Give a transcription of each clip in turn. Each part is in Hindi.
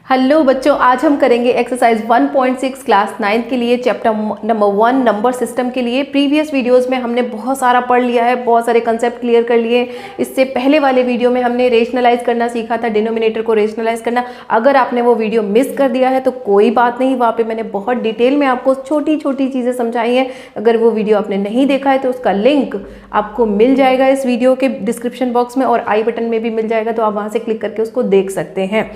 हेलो बच्चों, आज हम करेंगे एक्सरसाइज 1.6 क्लास 9 के लिए चैप्टर नंबर 1 नंबर सिस्टम के लिए। प्रीवियस वीडियोस में हमने बहुत सारा पढ़ लिया है, बहुत सारे कंसेप्ट क्लियर कर लिए। इससे पहले वाले वीडियो में हमने रेशनलाइज करना सीखा था, डिनोमिनेटर को रेशनलाइज करना। अगर आपने वो वीडियो मिस कर दिया है तो कोई बात नहीं, वहाँ पर मैंने बहुत डिटेल में आपको छोटी छोटी चीज़ें समझाई हैं। अगर वो वीडियो आपने नहीं देखा है तो उसका लिंक आपको मिल जाएगा इस वीडियो के डिस्क्रिप्शन बॉक्स में और आई बटन में भी मिल जाएगा, तो आप वहाँ से क्लिक करके उसको देख सकते हैं।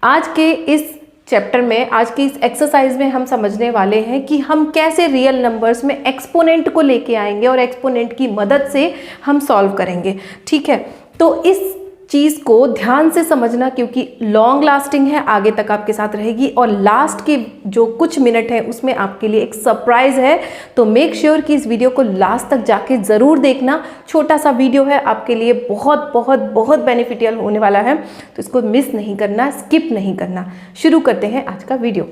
आज के इस चैप्टर में, आज की इस एक्सरसाइज में हम समझने वाले हैं कि हम कैसे रियल नंबर्स में एक्सपोनेंट को लेके आएंगे और एक्सपोनेंट की मदद से हम सॉल्व करेंगे। ठीक है, तो इस चीज़ को ध्यान से समझना क्योंकि लॉन्ग लास्टिंग है, आगे तक आपके साथ रहेगी और लास्ट के जो कुछ मिनट है उसमें आपके लिए एक सरप्राइज है। तो मेक श्योर कि इस वीडियो को लास्ट तक जाके ज़रूर देखना। छोटा सा वीडियो है, आपके लिए बहुत बहुत बहुत बेनिफिशियल होने वाला है, तो इसको मिस नहीं करना, स्किप नहीं करना। शुरू करते हैं आज का वीडियो।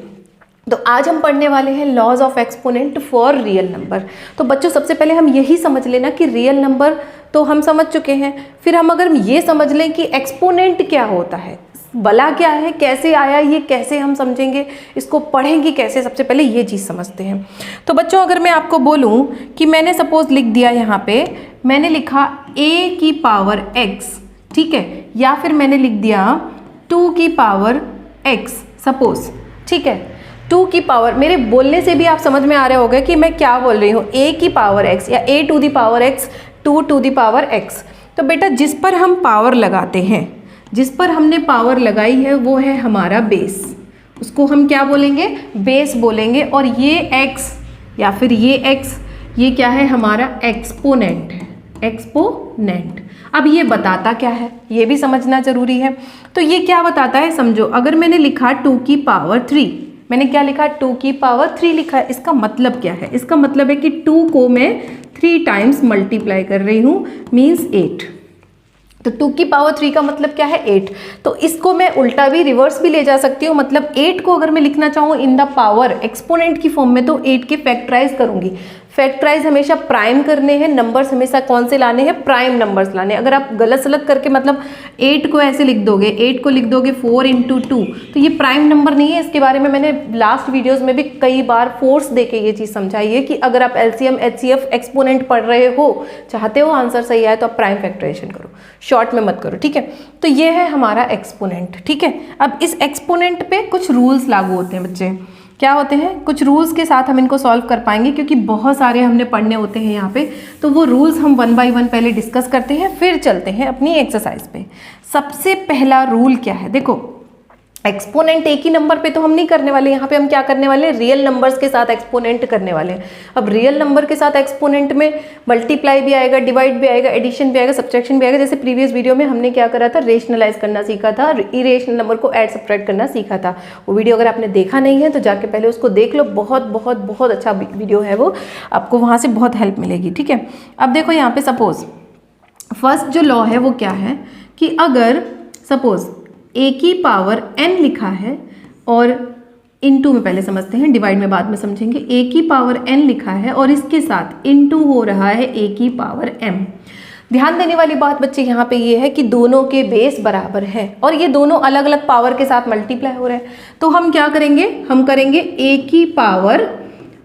तो आज हम पढ़ने वाले हैं laws of exponent for real number. तो बच्चों, सबसे पहले हम यही समझ लेना कि रियल नंबर तो हम समझ चुके हैं, फिर हम अगर ये समझ लें कि एक्सपोनेंट क्या होता है, भला क्या है, कैसे आया, ये कैसे हम समझेंगे, इसको पढ़ेंगे कैसे, सबसे पहले ये चीज़ समझते हैं। तो बच्चों, अगर मैं आपको बोलूँ कि मैंने सपोज लिख दिया यहाँ पे, मैंने लिखा a की पावर x, ठीक है, या फिर मैंने लिख दिया 2 की पावर x सपोज, ठीक है। 2 की पावर, मेरे बोलने से भी आप समझ में आ रहे होंगे कि मैं क्या बोल रही हूँ, a की पावर x या a to the power x, 2 to the power x। तो बेटा, जिस पर हम पावर लगाते हैं, जिस पर हमने पावर लगाई है वो है हमारा बेस, उसको हम क्या बोलेंगे, बेस बोलेंगे। और ये x या फिर ये x, ये क्या है, हमारा एक्सपोनेंट है, एक्सपोनेंट। अब ये बताता क्या है, ये भी समझना जरूरी है। तो ये क्या बताता है, समझो, अगर मैंने लिखा 2 की पावर 3, मैंने क्या लिखा, 2 की पावर 3 लिखा है, इसका मतलब क्या है, इसका मतलब है कि 2 को मैं 3 टाइम्स मल्टीप्लाई कर रही हूँ, मीन्स 8। तो 2 की पावर 3 का मतलब क्या है, 8। तो इसको मैं उल्टा भी, रिवर्स भी ले जा सकती हूँ। मतलब 8 को अगर मैं लिखना चाहूँ इन द पावर एक्सपोनेंट की फॉर्म में, तो 8 के फैक्टराइज करूँगी। फैक्टराइज हमेशा प्राइम करने हैं, नंबर्स हमेशा कौन से लाने हैं, प्राइम नंबर्स लाने। अगर आप गलत सलत करके मतलब 8 को ऐसे लिख दोगे, 8 को लिख दोगे 4 × 2, तो ये प्राइम नंबर नहीं है। इसके बारे में मैंने लास्ट वीडियोस में भी कई बार फोर्स देके ये चीज़ समझाई है कि अगर आप एलसीएम एचसीएफ एक्सपोनेंट पढ़ रहे हो, चाहते हो आंसर सही आए, तो आप प्राइम फैक्टराइजेशन करो, शॉर्ट में मत करो, ठीक है। तो ये है हमारा एक्सपोनेंट, ठीक है। अब इस एक्सपोनेंट पे कुछ रूल्स लागू होते हैं बच्चे, क्या होते हैं, कुछ रूल्स के साथ हम इनको सॉल्व कर पाएंगे क्योंकि बहुत सारे हमने पढ़ने होते हैं यहाँ पे। तो वो रूल्स हम 1 बाय 1 पहले डिस्कस करते हैं, फिर चलते हैं अपनी एक्सरसाइज पे। सबसे पहला रूल क्या है, देखो, एक्सपोनेंट एक ही नंबर पे तो हम नहीं करने वाले, यहाँ पे हम क्या करने वाले हैं, रियल नंबर्स के साथ एक्सपोनेंट करने वाले हैं। अब रियल नंबर के साथ एक्सपोनेंट में मल्टीप्लाई भी आएगा, डिवाइड भी आएगा, एडिशन भी आएगा, सब्ट्रैक्शन भी आएगा। जैसे प्रीवियस वीडियो में हमने क्या करा था, रेशनलाइज करना सीखा था, इरेशनल नंबर को ऐड सब्ट्रैक्ट करना सीखा था। वो वीडियो अगर आपने देखा नहीं है तो जाके पहले उसको देख लो, बहुत बहुत बहुत अच्छा वीडियो है वो, आपको वहाँ से बहुत हेल्प मिलेगी, ठीक है। अब देखो यहाँ पे सपोज फर्स्ट जो लॉ है वो क्या है कि अगर सपोज a की पावर n लिखा है और इनटू में पहले समझते हैं, डिवाइड में बाद में समझेंगे। a की पावर n लिखा है और इसके साथ इनटू हो रहा है a की पावर m। ध्यान देने वाली बात बच्चे यहाँ पे ये है कि दोनों के बेस बराबर है और ये दोनों अलग अलग पावर के साथ मल्टीप्लाई हो रहे हैं। तो हम क्या करेंगे, हम करेंगे a की पावर,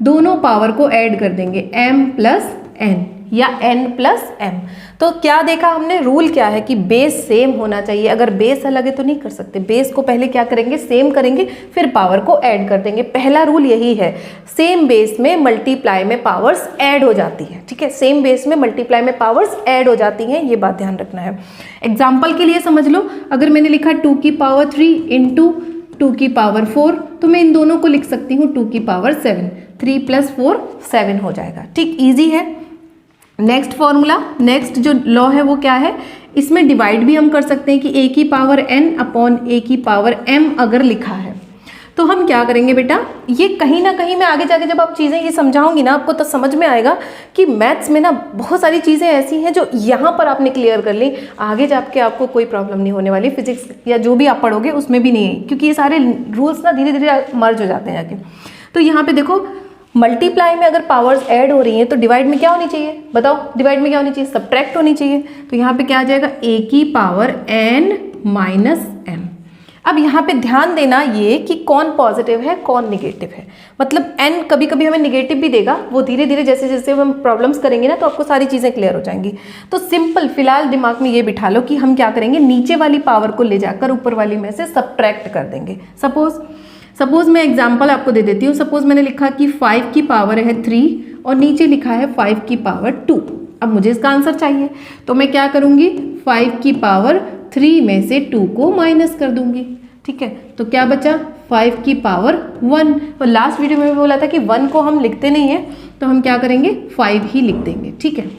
दोनों पावर को ऐड कर देंगे, m प्लस n या n प्लस m। तो क्या देखा हमने, रूल क्या है कि बेस सेम होना चाहिए। अगर बेस अलग है तो नहीं कर सकते, बेस को पहले क्या करेंगे, सेम करेंगे, फिर पावर को ऐड कर देंगे। पहला रूल यही है, सेम बेस में मल्टीप्लाई में पावर्स ऐड हो जाती है, ठीक है। सेम बेस में मल्टीप्लाई में पावर्स ऐड हो जाती हैं, ये बात ध्यान रखना है। एग्जाम्पल के लिए समझ लो, अगर मैंने लिखा 2 की पावर 3 इंटू 2 की पावर 4, तो मैं इन दोनों को लिख सकती हूँ 2 की पावर 7, 3 + 4 7 हो जाएगा, ठीक, ईजी है। नेक्स्ट फॉर्मूला, नेक्स्ट जो लॉ है वो क्या है, इसमें डिवाइड भी हम कर सकते हैं कि a की पावर n अपॉन a की पावर m अगर लिखा है तो हम क्या करेंगे बेटा, ये कहीं ना कहीं मैं आगे जाके जब आप चीज़ें ये समझाऊंगी ना, आपको तो समझ में आएगा कि मैथ्स में ना बहुत सारी चीज़ें ऐसी हैं जो यहाँ पर आपने क्लियर कर ली, आगे जाके आपको कोई प्रॉब्लम नहीं होने वाली। फिजिक्स या जो भी आप पढ़ोगे उसमें भी नहीं है, क्योंकि ये सारे रूल्स ना धीरे धीरे मर्ज हो जाते हैं जाके। तो यहाँ पे देखो, मल्टीप्लाई में अगर पावर्स ऐड हो रही हैं तो डिवाइड में क्या होनी चाहिए, बताओ, डिवाइड में क्या होनी चाहिए, सब्ट्रैक्ट होनी चाहिए। तो यहाँ पे क्या आ जाएगा, a की पावर n - m। अब यहाँ पे ध्यान देना ये कि कौन पॉजिटिव है कौन निगेटिव है, मतलब n कभी कभी हमें निगेटिव भी देगा, वो धीरे धीरे जैसे जैसे हम प्रॉब्लम्स करेंगे ना तो आपको सारी चीज़ें क्लियर हो जाएंगी। तो सिंपल फिलहाल दिमाग में ये बिठा लो कि हम क्या करेंगे, नीचे वाली पावर को ले जाकर ऊपर वाली में से सब्ट्रैक्ट कर देंगे। सपोज मैं एग्जाम्पल आपको दे देती हूँ। सपोज मैंने लिखा कि 5 की पावर है 3 और नीचे लिखा है 5 की पावर 2। अब मुझे इसका आंसर चाहिए तो मैं क्या करूँगी, 5 की पावर 3 में से 2 को माइनस कर दूंगी। ठीक है, तो क्या बचा 5 की पावर 1। तो लास्ट वीडियो में बोला था कि 1 को हम लिखते नहीं हैं तो हम क्या करेंगे 5 ही लिख देंगे। ठीक है,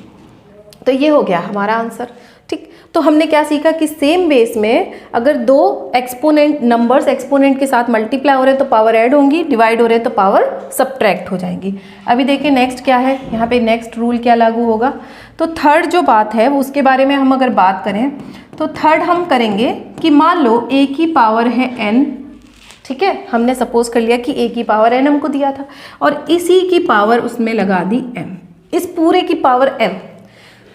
तो ये हो गया हमारा आंसर। ठीक, तो हमने क्या सीखा कि सेम बेस में अगर दो एक्सपोनेंट नंबर्स एक्सपोनेंट के साथ मल्टीप्लाई हो रहे हैं तो पावर ऐड होंगी, डिवाइड हो रहे हैं तो पावर सब्ट्रैक्ट हो जाएंगी। अभी देखिए नेक्स्ट क्या है, यहाँ पे नेक्स्ट रूल क्या लागू होगा। तो थर्ड जो बात है वो उसके बारे में हम अगर बात करें तो थर्ड हम करेंगे कि मान लो a की पावर है n। ठीक है, हमने सपोज कर लिया कि a की पावर n हमको दिया था और इसी की पावर उसमें लगा दी m, इस पूरे की पावर m।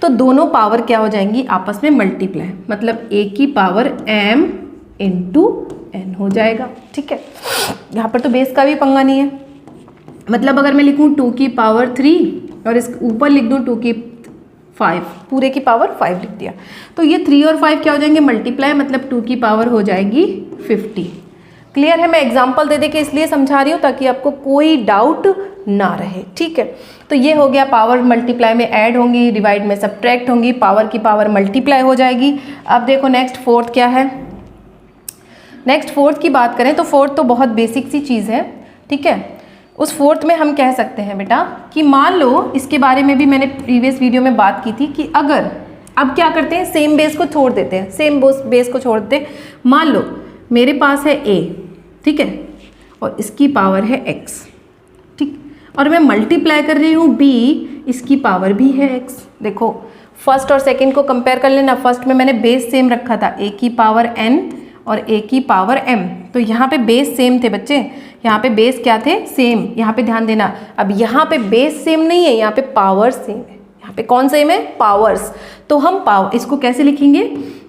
तो दोनों पावर क्या हो जाएंगी आपस में मल्टीप्लाई, मतलब a की पावर m इंटू n हो जाएगा। ठीक है, यहाँ पर तो बेस का भी पंगा नहीं है, मतलब अगर मैं लिखूँ 2 की पावर 3 और इस ऊपर लिख दूँ 2 की 5, पूरे की पावर 5 लिख दिया, तो ये 3 और 5 क्या हो जाएंगे मल्टीप्लाई, मतलब 2 की पावर हो जाएगी 50। क्लियर है, मैं एग्जाम्पल दे के इसलिए समझा रही हूँ ताकि आपको कोई डाउट ना रहे। ठीक है, तो ये हो गया, पावर मल्टीप्लाई में ऐड होंगी, डिवाइड में सब्ट्रैक्ट होंगी, पावर की पावर मल्टीप्लाई हो जाएगी। अब देखो नेक्स्ट फोर्थ क्या है। नेक्स्ट फोर्थ की बात करें तो फोर्थ तो बहुत बेसिक सी चीज़ है। ठीक है, उस फोर्थ में हम कह सकते हैं बेटा कि मान लो, इसके बारे में भी मैंने प्रीवियस वीडियो में बात की थी कि अगर अब क्या करते हैं सेम बेस को छोड़ देते हैं, सेम बेस को छोड़ देते हैं। मान लो मेरे पास है a, ठीक है, और इसकी पावर है x। ठीक, और मैं मल्टीप्लाई कर रही हूँ b, इसकी पावर भी है x। देखो फर्स्ट और सेकंड को कंपेयर कर लेना। फर्स्ट में मैंने बेस सेम रखा था, a की पावर n और a की पावर m, तो यहाँ पे बेस सेम थे बच्चे, यहाँ पे बेस क्या थे सेम। यहाँ पे ध्यान देना, अब यहाँ पे बेस सेम नहीं है, यहाँ पे पावर सेम है। यहाँ पे कौन सेम है, पावर्स। तो हम पावर इसको कैसे लिखेंगे,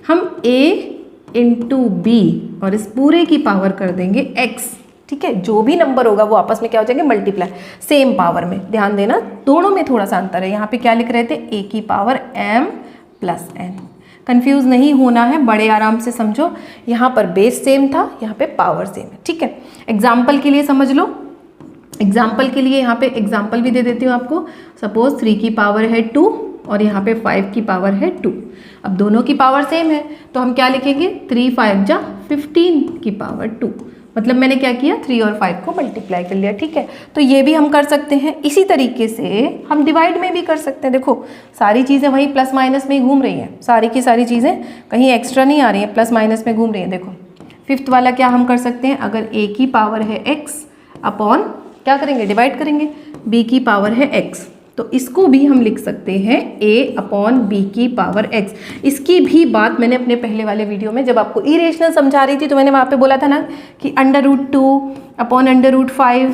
हम a इंटू बी और इस पूरे की पावर कर देंगे x। ठीक है, जो भी नंबर होगा वो आपस में क्या हो जाएंगे मल्टीप्लाई, सेम पावर में। ध्यान देना दोनों में थोड़ा सा अंतर है। यहाँ पे क्या लिख रहे थे, a की power m plus n। Confuse नहीं होना है, बड़े आराम से समझो। यहाँ पर बेस सेम था, यहाँ पे पावर सेम है। ठीक है, एग्जाम्पल के लिए समझ लो। एग्जाम्पल के लिए यहाँ पे एग्जाम्पल भी दे देती हूँ आपको। सपोज 3 की पावर है 2 और यहाँ पे 5 की पावर है 2। अब दोनों की पावर सेम है तो हम क्या लिखेंगे, 3 5 जा 15 की पावर 2। मतलब मैंने क्या किया, 3 और 5 को मल्टीप्लाई कर लिया। ठीक है, तो ये भी हम कर सकते हैं। इसी तरीके से हम डिवाइड में भी कर सकते हैं। देखो सारी चीज़ें वही प्लस माइनस में ही घूम रही हैं, सारी की सारी चीज़ें कहीं एक्स्ट्रा नहीं आ रही हैं, प्लस माइनस में घूम रही हैं। देखो फिफ्थ वाला क्या हम कर सकते हैं, अगर a की पावर है x अपॉन क्या करेंगे, डिवाइड करेंगे, b की पावर है x, तो इसको भी हम लिख सकते हैं a अपॉन बी की पावर x। इसकी भी बात मैंने अपने पहले वाले वीडियो में जब आपको इरेशनल समझा रही थी तो मैंने वहाँ पे बोला था ना कि √2 अपॉन √5।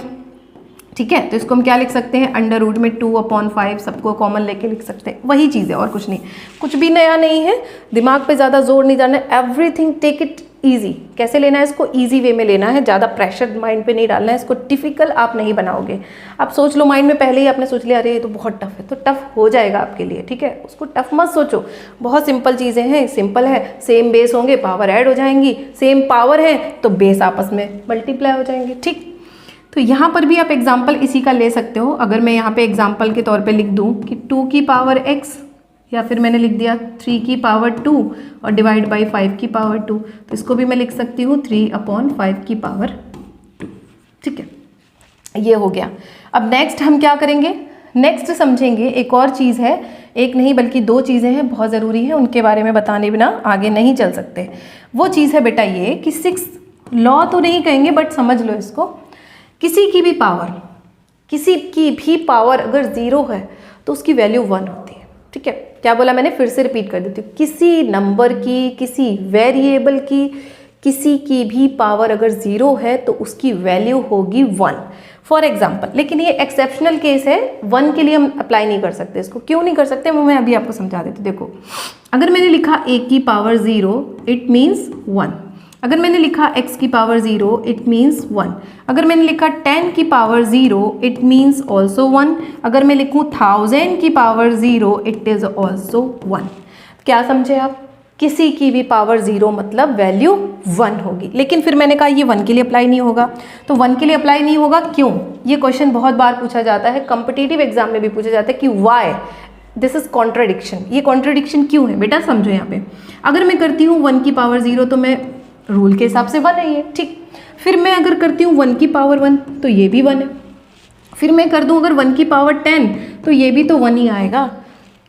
ठीक है, तो इसको हम क्या लिख सकते हैं, √2 अपॉन 5, सबको कॉमन लेके लिख सकते हैं। वही चीज़ है और कुछ नहीं, कुछ भी नया नहीं है। दिमाग पे ज़्यादा जोर नहीं डालना है, एवरीथिंग टेक इट ईजी। कैसे लेना है इसको, ईजी वे में लेना है, ज़्यादा प्रेशर माइंड पे नहीं डालना है। इसको डिफिकल्ट आप नहीं बनाओगे। आप सोच लो माइंड में, पहले ही आपने सोच लिया अरे ये तो बहुत टफ है, तो टफ हो जाएगा आपके लिए। ठीक है, उसको टफ मत सोचो, बहुत सिंपल चीज़ें हैं, सिंपल है। सेम बेस होंगे, पावर ऐड हो जाएंगी, सेम पावर है तो बेस आपस में मल्टीप्लाई हो जाएंगे। ठीक, तो यहाँ पर भी आप एग्जाम्पल इसी का ले सकते हो। अगर मैं यहाँ पे एग्जाम्पल के तौर पे लिख दूँ कि 2 की पावर x, या फिर मैंने लिख दिया 3 की पावर 2 और डिवाइड बाई 5 की पावर 2, तो इसको भी मैं लिख सकती हूँ 3 अपॉन 5 की पावर 2। ठीक है, ये हो गया। अब नेक्स्ट हम क्या करेंगे, नेक्स्ट समझेंगे एक और चीज़ है, एक नहीं बल्कि 2 चीज़ें हैं, बहुत ज़रूरी है, उनके बारे में बताने बिना आगे नहीं चल सकते। वो चीज़ है बेटा ये कि 6 लॉ तो नहीं कहेंगे बट समझ लो इसको, किसी की भी पावर अगर 0 है तो उसकी वैल्यू 1 होती है। ठीक है, क्या बोला मैंने, फिर से रिपीट कर देती हूँ। किसी नंबर की, किसी वेरिएबल की, किसी की भी पावर अगर 0 है तो उसकी वैल्यू होगी 1। फॉर एग्जाम्पल, लेकिन ये एक्सेप्शनल केस है, 1 के लिए हम अप्लाई नहीं कर सकते। इसको क्यों नहीं कर सकते वो मैं अभी आपको समझा देती हूँ। देखो अगर मैंने लिखा a की पावर 0 इट मीन्स 1, अगर मैंने लिखा x की पावर 0 इट मीन्स 1। अगर मैंने लिखा 10 की पावर 0 इट मीन्स ऑल्सो 1। अगर मैं लिखूँ 1000 की पावर 0 इट इज़ ऑल्सो 1। क्या समझे आप? किसी की भी पावर 0 मतलब वैल्यू 1 होगी। लेकिन फिर मैंने कहा ये 1 के लिए अप्लाई नहीं होगा। तो 1 के लिए अप्लाई नहीं होगा क्यों? ये क्वेश्चन बहुत बार पूछा जाता है, कॉम्पिटिटिव एग्जाम में भी पूछा जाता है कि वाई दिस इज कॉन्ट्राडिक्शन। ये कॉन्ट्राडिक्शन क्यों है बेटा, समझो यहाँ पे। अगर मैं करती हूँ 1 की पावर 0 तो मैं रूल के हिसाब से 1 है ये, ठीक। फिर मैं अगर करती हूँ 1 की पावर 1 तो ये भी 1 है। फिर मैं कर दूँ अगर 1 की पावर 10 तो ये भी तो 1 ही आएगा।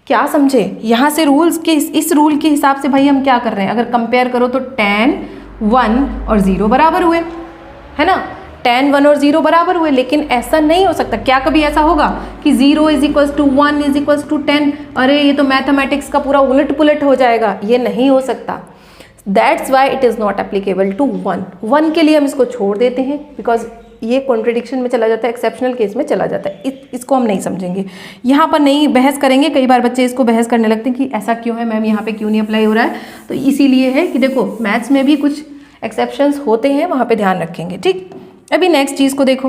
क्या समझे? यहाँ से रूल्स के इस रूल के हिसाब से भाई हम क्या कर रहे हैं, अगर कंपेयर करो तो 10, 1 और 0 बराबर हुए, है ना। 10, 1 और 0 बराबर हुए। लेकिन ऐसा नहीं हो सकता। क्या कभी ऐसा होगा कि 0 is equals to 1 is equals to 10? अरे ये तो मैथमेटिक्स का पूरा उलट पुलट हो जाएगा। ये नहीं हो सकता। That's why it is not applicable to 1 के लिए हम इसको छोड़ देते हैं, बिकॉज ये कॉन्ट्रडिक्शन में चला जाता है, एक्सेप्शनल केस में चला जाता है। इसको हम नहीं समझेंगे, यहाँ पर नहीं बहस करेंगे। कई बार बच्चे इसको बहस करने लगते हैं कि ऐसा क्यों है मैम, यहाँ पे क्यों नहीं अप्लाई हो रहा है। तो इसीलिए है कि देखो मैथ्स में भी कुछ एक्सेप्शंस होते हैं, वहाँ पे ध्यान रखेंगे, ठीक। अभी नेक्स्ट चीज़ को देखो।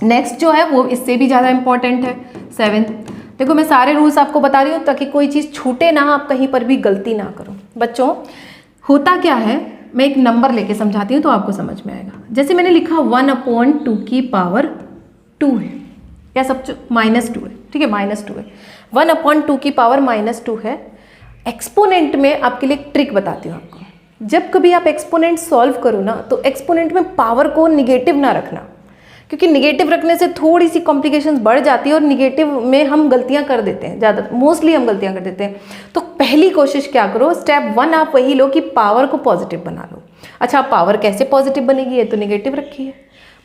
नेक्स्ट जो है वो इससे भी ज़्यादा इंपॉर्टेंट है, 7th। देखो मैं सारे रूल्स आपको बता रही हूँ ताकि कोई चीज़ छूटे ना, आप कहीं पर भी गलती ना करो। बच्चों होता क्या है, मैं एक नंबर लेके समझाती हूँ तो आपको समझ में आएगा। जैसे मैंने लिखा 1/2 की पावर 2 है, या सब -2 है, ठीक है, -2 है। 1/2 की पावर -2 है। एक्सपोनेंट में आपके लिए एक ट्रिक बताती हूँ आपको। जब कभी आप एक्सपोनेंट सॉल्व करो ना, तो एक्सपोनेंट में पावर को निगेटिव ना रखना, क्योंकि निगेटिव रखने से थोड़ी सी कॉम्प्लिकेशंस बढ़ जाती है और निगेटिव में हम गलतियां कर देते हैं, ज़्यादा मोस्टली हम गलतियां कर देते हैं। तो पहली कोशिश क्या करो, स्टेप 1 आप वही लो कि पावर को पॉजिटिव बना लो। अच्छा, पावर कैसे पॉजिटिव बनेगी? ये तो निगेटिव रखी है।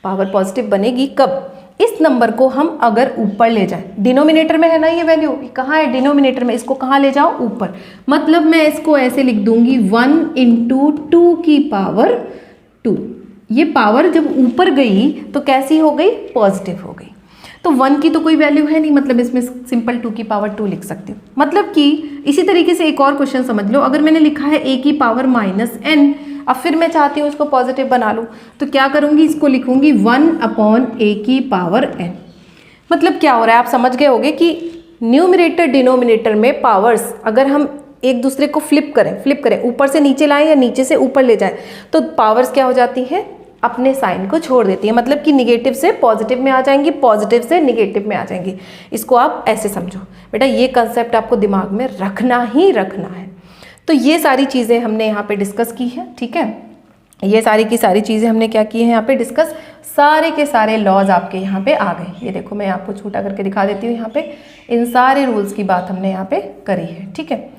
पावर पॉजिटिव बनेगी कब? इस नंबर को हम अगर ऊपर ले जाएं, डिनोमिनेटर में है ना ये वैल्यू, कहाँ है डिनोमिनेटर में, इसको कहाँ ले जाओ? ऊपर। मतलब मैं इसको ऐसे लिख दूंगी 1 × 2 की पावर 2। ये पावर जब ऊपर गई तो कैसी हो गई? पॉजिटिव हो गई। तो 1 की तो कोई वैल्यू है नहीं, मतलब इसमें सिंपल 2 की पावर 2 लिख सकती हूँ। मतलब कि इसी तरीके से एक और क्वेश्चन समझ लो। अगर मैंने लिखा है a की पावर -n, अब फिर मैं चाहती हूँ इसको पॉजिटिव बना लूँ, तो क्या करूँगी? इसको लिखूँगी 1/a की पावर n। मतलब क्या हो रहा है आप समझ गए होगे कि न्यूमरेटर डिनोमिनेटर में पावर्स अगर हम एक दूसरे को फ्लिप करें, ऊपर से नीचे लाएं या नीचे से ऊपर ले जाएं, तो पावर्स क्या हो जाती हैं? अपने साइन को छोड़ देती है। मतलब कि निगेटिव से पॉजिटिव में आ जाएंगी, पॉजिटिव से निगेटिव में आ जाएंगी। इसको आप ऐसे समझो बेटा, ये कंसेप्ट आपको दिमाग में रखना ही रखना है। तो ये सारी चीज़ें हमने यहाँ पे डिस्कस की है, ठीक है। ये सारी की सारी चीज़ें हमने क्या की है यहाँ पे डिस्कस। सारे के सारे लॉज आपके यहाँ पे आ गए। ये देखो मैं आपको छोटा करके दिखा देती हूँ। यहाँ पे इन सारे रूल्स की बात हमने यहाँ पे करी है, ठीक है।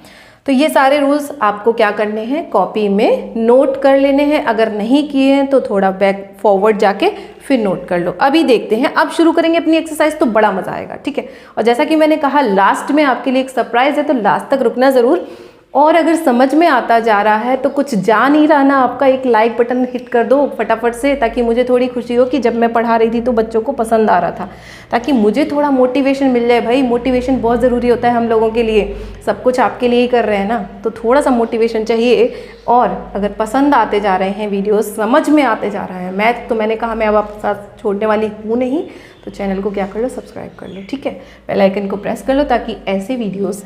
तो ये सारे रूल्स आपको क्या करने हैं? कॉपी में नोट कर लेने हैं। अगर नहीं किए हैं तो थोड़ा बैक फॉरवर्ड जाके फिर नोट कर लो। अभी देखते हैं, अब शुरू करेंगे अपनी एक्सरसाइज, तो बड़ा मजा आएगा, ठीक है। और जैसा कि मैंने कहा लास्ट में आपके लिए एक सरप्राइज है, तो लास्ट तक रुकना ज़रूर। और अगर समझ में आता जा रहा है तो कुछ जा नहीं रहा ना आपका, एक लाइक बटन हिट कर दो फटाफट से, ताकि मुझे थोड़ी खुशी हो कि जब मैं पढ़ा रही थी तो बच्चों को पसंद आ रहा था, ताकि मुझे थोड़ा मोटिवेशन मिल जाए। भाई मोटिवेशन बहुत ज़रूरी होता है हम लोगों के लिए, सब कुछ आपके लिए ही कर रहे हैं ना, तो थोड़ा सा मोटिवेशन चाहिए। और अगर पसंद आते जा रहे हैं वीडियोस, समझ में आते जा रहा है मैथ, तो मैंने कहा मैं अब आपके साथ छोड़ने वाली हूँ नहीं, तो चैनल को क्या कर लो, सब्सक्राइब कर लो, ठीक है। बेल आइकन को प्रेस कर लो ताकि ऐसे वीडियोस,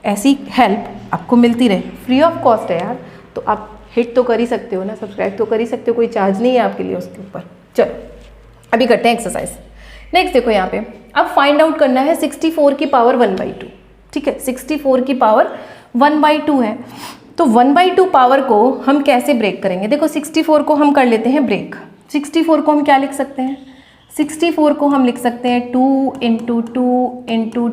ऐसी हेल्प आपको मिलती रहे। फ्री ऑफ कॉस्ट है यार, तो आप हिट तो कर ही सकते हो ना, सब्सक्राइब तो कर ही सकते हो, कोई चार्ज नहीं है आपके लिए उसके ऊपर। चलो अभी करते हैं एक्सरसाइज। नेक्स्ट देखो यहाँ पे, अब फाइंड आउट करना है 64 की पावर 1/2, ठीक है। 64 की पावर 1/2 है, तो 1/2 पावर को हम कैसे ब्रेक करेंगे? देखो 64 को हम कर लेते हैं ब्रेक। 64 को हम क्या लिख सकते हैं? 64 को हम लिख सकते हैं 2 × 2 × 2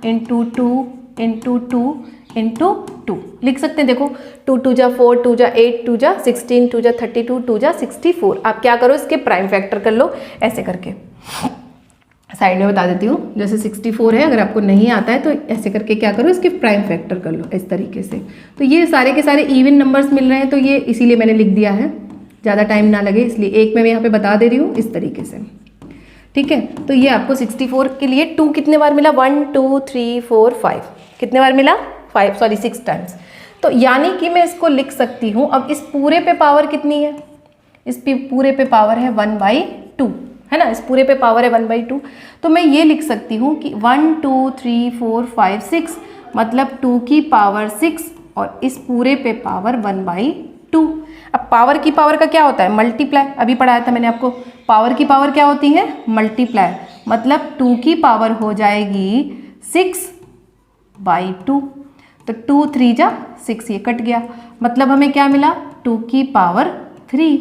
× 2 × 2 × 2 लिख सकते हैं। देखो 2 × 2 = 4, 2 × 8, 2 × 16, 2 × 32, 2 × 64। आप क्या करो, इसके प्राइम फैक्टर कर लो ऐसे करके। साइड में बता देती हूँ, जैसे 64 है, अगर आपको नहीं आता है तो ऐसे करके क्या करो, इसके प्राइम फैक्टर कर लो इस तरीके से। तो ये सारे के सारे इवन नंबर्स मिल रहे हैं, तो ये इसीलिए मैंने लिख दिया है, ज़्यादा टाइम ना लगे इसलिए। एक में मैं यहाँ पे बता दे रही हूँ इस तरीके से, ठीक है। तो ये आपको 64 के लिए 2 कितने बार मिला? 1 2 3 4 5 कितने बार मिला? 6 टाइम्स। तो यानी कि मैं इसको लिख सकती हूँ, अब इस पूरे पे पावर कितनी है, इस पूरे पे पावर है 1/2, है ना, इस पूरे पे पावर है 1/2। तो मैं ये लिख सकती हूँ कि 1 2 3 4 5 6 मतलब 2 की पावर 6 और इस पूरे पे पावर 1/2। अब पावर की पावर का क्या होता है, मल्टीप्लाई, अभी पढ़ाया था मैंने आपको, पावर की पावर क्या होती है, मल्टीप्लाई, मतलब 2 की पावर हो जाएगी 6/2। तो 2 3 जा 6, ये कट गया, मतलब हमें क्या मिला, 2 की पावर 3,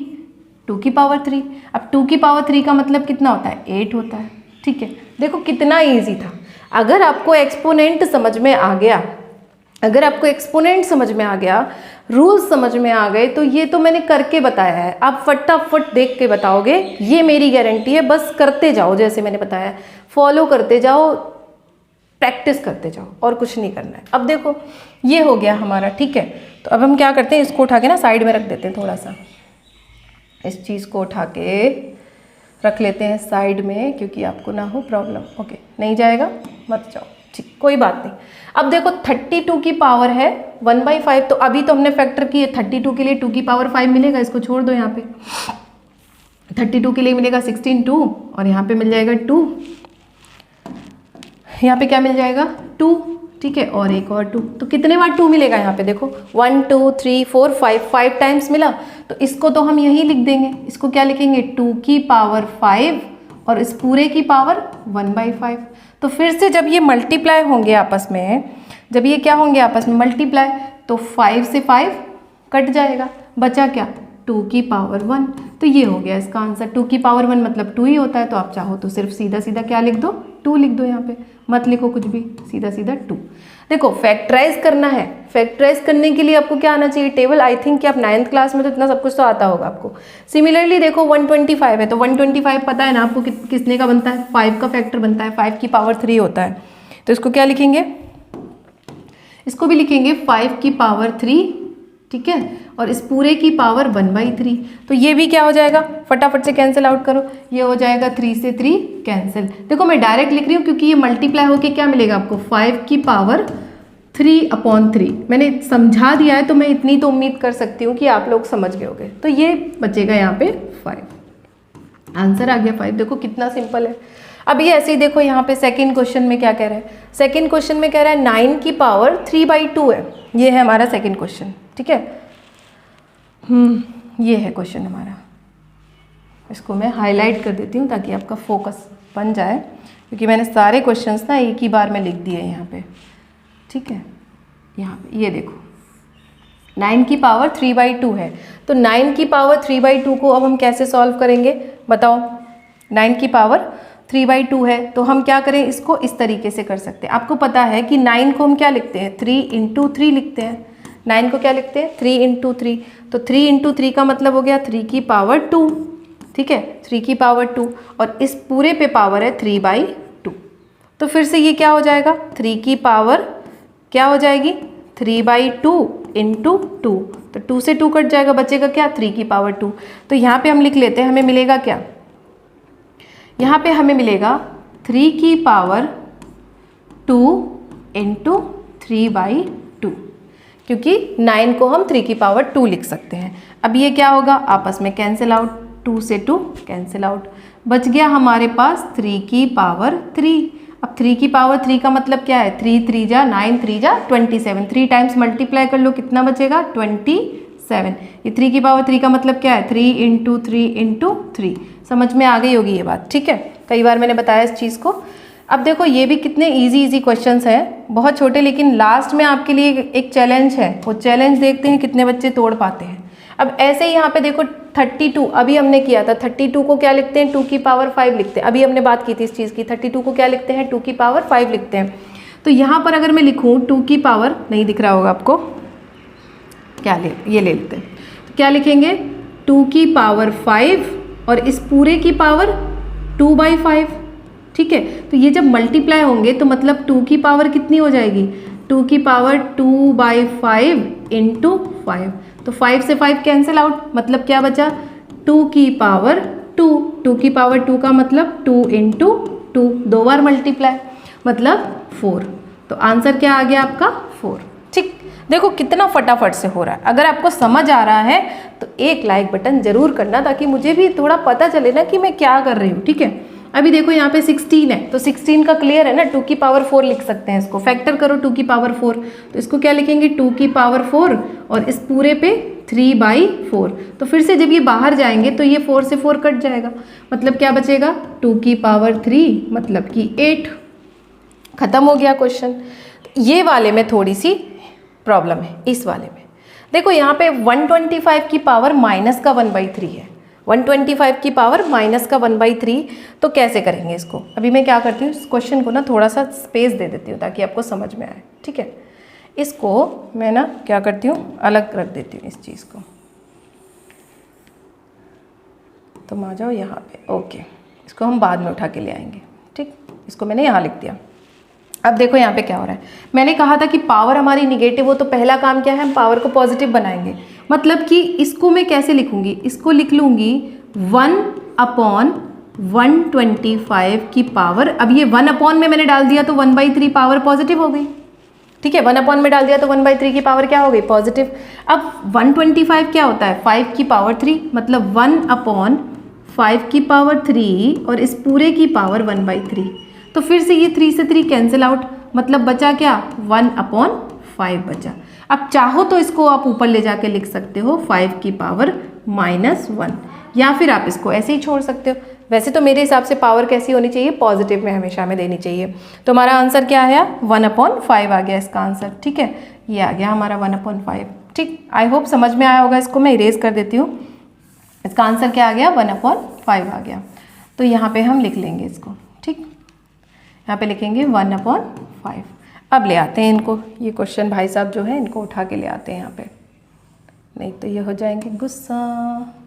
2 की पावर 3। अब 2 की पावर 3 का मतलब कितना होता है, 8 होता है। ठीक है, देखो कितना इजी था। अगर आपको एक्सपोनेंट समझ में आ गया, अगर आपको एक्सपोनेंट समझ में आ गया, रूल्स समझ में आ गए, तो ये तो मैंने करके बताया है, आप फटाफट देख के बताओगे, ये मेरी गारंटी है। बस करते जाओ, जैसे मैंने बताया, फॉलो करते जाओ, प्रैक्टिस करते जाओ, और कुछ नहीं करना है। अब देखो ये हो गया हमारा, ठीक है। तो अब हम क्या करते हैं, इसको उठा के ना साइड में रख देते हैं, थोड़ा सा इस चीज़ को उठा के रख लेते हैं साइड में, क्योंकि आपको ना हो प्रॉब्लम। ओके, नहीं जाएगा मत जाओ, ठीक, कोई बात नहीं। अब देखो 32 की पावर है 1/5, तो अभी तो हमने फैक्टर की है, 32 के लिए 2 की पावर 5 मिलेगा, इसको छोड़ दो यहाँ पे। 32 के लिए मिलेगा 16 2, और यहाँ पे मिल जाएगा 2, यहाँ पे क्या मिल जाएगा 2, ठीक है, और एक और 2। तो कितने बार 2 मिलेगा यहाँ पे, देखो 1 2 3 4 5 टाइम्स मिला। तो इसको तो हम यही लिख देंगे, इसको क्या लिखेंगे, 2 की पावर 5 और इस पूरे की पावर 1/5। तो फिर से जब ये मल्टीप्लाई होंगे आपस में, जब ये क्या होंगे आपस में मल्टीप्लाई, तो 5 से 5 कट जाएगा, बचा क्या, 2 की पावर 1। तो ये हो गया इसका आंसर। 2 की पावर 1 मतलब 2 ही होता है, तो आप चाहो तो सिर्फ सीधा सीधा क्या लिख दो, 2 लिख दो, यहाँ पे मत लिखो कुछ भी, सीधा सीधा 2। देखो फैक्टराइज करना है, फैक्टराइज करने के लिए आपको क्या आना चाहिए, टेबल। आई थिंक कि आप 9th क्लास में तो इतना सब कुछ तो आता होगा आपको। सिमिलरली देखो 125 है, तो 125 पता है ना आपको किसने का बनता है, 5 का फैक्टर बनता है, 5 की पावर 3 होता है। तो इसको क्या लिखेंगे, इसको भी लिखेंगे 5 की पावर 3, ठीक है, और इस पूरे की पावर 1/3। तो ये भी क्या हो जाएगा, फटाफट से कैंसिल आउट करो, ये हो जाएगा 3 से 3 कैंसिल। देखो मैं डायरेक्ट लिख रही हूँ क्योंकि ये मल्टीप्लाई होके क्या मिलेगा आपको, 5 की पावर 3/3। मैंने समझा दिया है, तो मैं इतनी तो उम्मीद कर सकती हूँ कि आप लोग समझ गए होंगे। तो ये बचेगा यहाँ पे 5, आंसर आ गया 5। देखो कितना सिंपल है। अब ये ऐसे ही देखो यहाँ पे सेकंड क्वेश्चन में क्या कह रहा है, सेकंड क्वेश्चन में कह रहा है 9 की पावर 3/2 है। ये है हमारा सेकंड क्वेश्चन, ठीक है। ये है क्वेश्चन हमारा, इसको मैं हाईलाइट कर देती हूँ ताकि आपका फोकस बन जाए, क्योंकि मैंने सारे क्वेश्चंस ना एक ही बार में लिख दिए यहाँ पे, ठीक है। यहाँ पे ये देखो 9 की पावर 3/2 है, तो 9 की पावर 3/2 को अब हम कैसे सॉल्व करेंगे बताओ। 9 की पावर 3/2 है, तो हम क्या करें, इसको इस तरीके से कर सकते हैं। आपको पता है कि 9 को हम क्या लिखते हैं, 3 × 3 लिखते हैं। 9 को क्या लिखते हैं, 3 × 3। तो 3 × 3 का मतलब हो गया 3 की पावर 2, ठीक है, 3 की पावर 2, और इस पूरे पे पावर है 3/2। तो फिर से ये क्या हो जाएगा, 3 की पावर क्या हो जाएगी, 3/2 × 2। तो 2 से 2 कट जाएगा, बचेगा क्या, 3 की पावर 2। तो यहाँ पे हम लिख लेते हैं, हमें मिलेगा क्या, यहाँ पे हमें मिलेगा 3 की पावर 2 × 3/2, क्योंकि 9 को हम 3 की पावर 2 लिख सकते हैं। अब ये क्या होगा, आपस में कैंसिल आउट, 2 से 2 कैंसिल आउट, बच गया हमारे पास 3 की पावर 3। अब 3 की पावर 3 का मतलब क्या है, 3 3 जा 9, 3 जा 27, 3 टाइम्स मल्टीप्लाई कर लो, कितना बचेगा 27। ये 3 की पावर 3 का मतलब क्या है, 3 × 3 × 3। समझ में आ गई होगी ये बात, ठीक है। कई बार मैंने बताया इस चीज़ को। अब देखो ये भी कितने इजी क्वेश्चंस हैं, बहुत छोटे, लेकिन लास्ट में आपके लिए एक चैलेंज है, वो चैलेंज देखते हैं कितने बच्चे तोड़ पाते हैं। अब ऐसे ही यहाँ पे देखो 32 अभी हमने किया था, 32 को क्या लिखते हैं, 2 की पावर 5 लिखते हैं। अभी हमने बात की थी इस चीज़ की, 32 को क्या लिखते हैं, 2 की पावर 5 लिखते हैं। तो यहाँ पर अगर मैं लिखूँ 2 की पावर, नहीं दिख रहा होगा आपको, क्या ये ले लेते हैं, तो क्या लिखेंगे 2 की पावर 5 और इस पूरे की पावर 2/5, ठीक है। तो ये जब मल्टीप्लाई होंगे तो मतलब 2 की पावर कितनी हो जाएगी, 2 की पावर 2/5 × 5। तो 5 से 5 कैंसिल आउट, मतलब क्या बचा, 2 की पावर 2। 2 की पावर 2 का मतलब 2 × 2, 2 बार मल्टीप्लाई, मतलब 4। तो आंसर क्या आ गया आपका 4, ठीक। देखो कितना फटाफट से हो रहा है। अगर आपको समझ आ रहा है तो एक लाइक बटन जरूर करना, ताकि मुझे भी थोड़ा पता चले ना कि मैं क्या कर रही हूँ, ठीक है। अभी देखो यहाँ पे 16 है, तो 16 का क्लियर है ना, 2 की पावर 4 लिख सकते हैं इसको। फैक्टर करो 2 की पावर 4, तो इसको क्या लिखेंगे 2 की पावर 4 और इस पूरे पे 3/4। तो फिर से जब ये बाहर जाएंगे तो ये 4 से 4 कट जाएगा, मतलब क्या बचेगा 2 की पावर 3 मतलब कि 8। खत्म हो गया क्वेश्चन। ये वाले में थोड़ी सी प्रॉब्लम है। इस वाले में देखो यहाँ पे 125 की पावर माइनस का 1/3 है, 125 की पावर माइनस का 1/3। तो कैसे करेंगे इसको? अभी मैं क्या करती हूँ, इस क्वेश्चन को ना थोड़ा सा स्पेस दे देती हूँ ताकि आपको समझ में आए, ठीक है। इसको मैं ना क्या करती हूँ, अलग रख देती हूँ इस चीज़ को। तुम आ जाओ यहाँ पे, ओके। इसको हम बाद में उठा के ले आएंगे, ठीक। इसको मैंने यहाँ लिख दिया। अब देखो यहाँ पे क्या हो रहा है, मैंने कहा था कि पावर हमारी निगेटिव हो तो पहला काम क्या है, हम पावर को पॉजिटिव बनाएंगे। मतलब कि इसको मैं कैसे लिखूंगी, इसको लिख लूँगी 1/125 की पावर। अब ये 1 में मैंने डाल दिया तो 1/3 पावर पॉजिटिव हो गई, ठीक है। 1 में डाल दिया तो 1/3 की पावर क्या हो गई, पॉजिटिव। अब 125 क्या होता है, 5 की पावर 3, मतलब 1/5 की पावर 3 और इस पूरे की पावर 1/3। तो फिर से ये 3 से 3 कैंसिल आउट, मतलब बचा क्या 1/5 बचा। अब चाहो तो इसको आप ऊपर ले जाके लिख सकते हो 5 की पावर -1, या फिर आप इसको ऐसे ही छोड़ सकते हो। वैसे तो मेरे हिसाब से पावर कैसी होनी चाहिए, पॉजिटिव में हमेशा हमें देनी चाहिए। तो हमारा आंसर क्या आया, 1/5 आ गया इसका आंसर, ठीक है। ये आ गया हमारा 1/5, ठीक। आई होप समझ में आया होगा। इसको मैं इरेज कर देती हूँ। इसका आंसर क्या आ गया, 1/5 आ गया। तो यहाँ पे हम लिख लेंगे इसको, ठीक। यहाँ पे लिखेंगे 1/5। अब ले आते हैं इनको, ये क्वेश्चन भाई साहब जो है इनको उठा के ले आते हैं यहाँ पे, नहीं तो ये हो जाएंगे गुस्सा।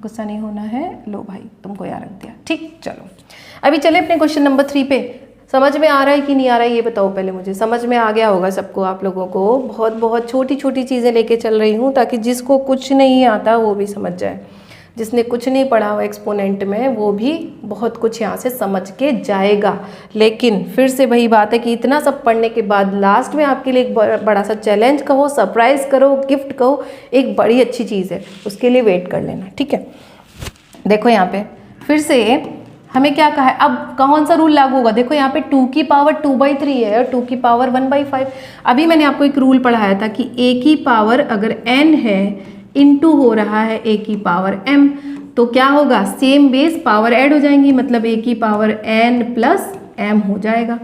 गुस्सा नहीं होना है, लो भाई तुमको यहाँ रख दिया, ठीक। चलो अभी चले अपने क्वेश्चन नंबर 3 पे। समझ में आ रहा है कि नहीं आ रहा है ये बताओ पहले मुझे। समझ में आ गया होगा सबको, आप लोगों को। बहुत बहुत छोटी छोटी चीज़ें लेके चल रही हूँ ताकि जिसको कुछ नहीं आता वो भी समझ जाए, जिसने कुछ नहीं पढ़ा हुआ एक्सपोनेंट में वो भी बहुत कुछ यहाँ से समझ के जाएगा। लेकिन फिर से वही बात है कि इतना सब पढ़ने के बाद लास्ट में आपके लिए एक बड़ा सा चैलेंज कहो, सरप्राइज़ करो, गिफ्ट कहो, एक बड़ी अच्छी चीज़ है, उसके लिए वेट कर लेना, ठीक है। देखो यहाँ पे फिर से हमें क्या कहा है, अब कौन सा रूल लागू होगा। देखो यहाँ पे 2 की पावर 2/3 है और 2 की पावर 1/5। अभी मैंने आपको एक रूल पढ़ाया था कि a की पावर अगर n है इनटू हो रहा है a की पावर m, तो क्या होगा, सेम बेस पावर ऐड हो जाएंगी, मतलब a की पावर n प्लस m हो जाएगा,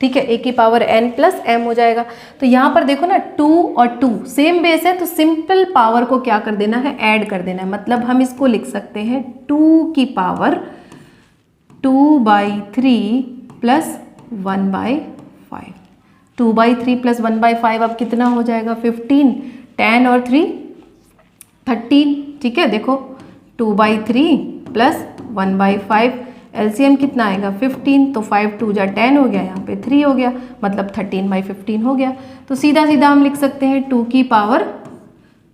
ठीक है। a की पावर n प्लस m हो जाएगा। तो यहाँ पर देखो ना 2 और 2 सेम बेस है, तो सिंपल पावर को क्या कर देना है, ऐड कर देना है। मतलब हम इसको लिख सकते हैं 2 की पावर 2/3 प्लस 1/5। 2/3 प्लस 1/5 अब कितना हो जाएगा, 15। 10 और 3 13, ठीक है। देखो 2/3 प्लस 1/5 एलसीएम कितना आएगा 15, तो 5 2 जा 10 हो गया, यहाँ पे 3 हो गया, मतलब 13/15 हो गया। तो सीधा सीधा हम लिख सकते हैं 2 की पावर